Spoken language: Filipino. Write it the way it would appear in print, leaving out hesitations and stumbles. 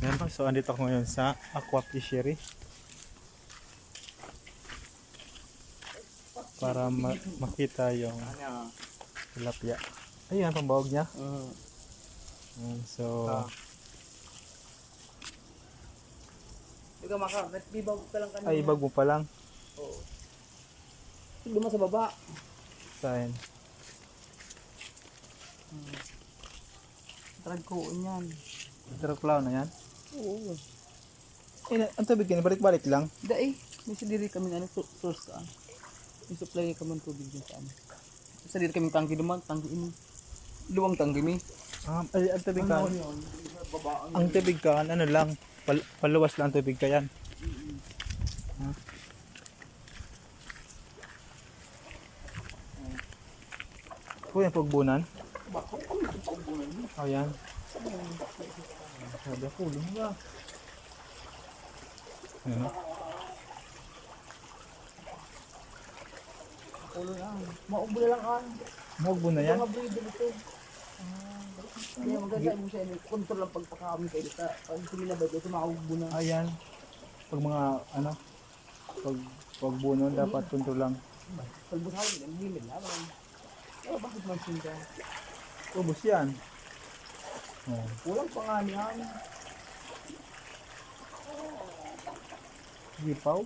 Yan po, so andito ako ngayon sa aqua fishery para makita yung tilapia. Ayan, pambawag niya. So Ikaw maka, nagbibag ka lang kanina. ay ibag mo pa lang. Oo. Luma sa baba. Saan? Tragkoon yan. Traklaw na yan. Oo. Ang tubig yan, balik-balik lang. Dai, may sadiri kami ano, source ka. May supply kami ng tubig dyan sa amin. Sadiri kami tangki naman, tangki ini. Luwang tangki mi. Ay, ang tubig ka. Ang tubig ka, ano lang, paluwas lang ang tubig ka yan. Kuya, pagbunan. Bako kami pagbunan mo. Oh, yan. Sabi ako, lumba. Ano? Ulo lang. Maubo na lang an. Magbo na yan. Mga breeder ito. Kaya maganda mo siya. Control lang pagpakami kayo dito. Pag suminabay ito, maubo na. Ayan. Pag mga, ano, pagbunon, dapat kontrol lang. Palbusahan, ang himil naman. Oh, bakit man sinta? Ubus yan. Oh. Walang panganihan. Gipaw.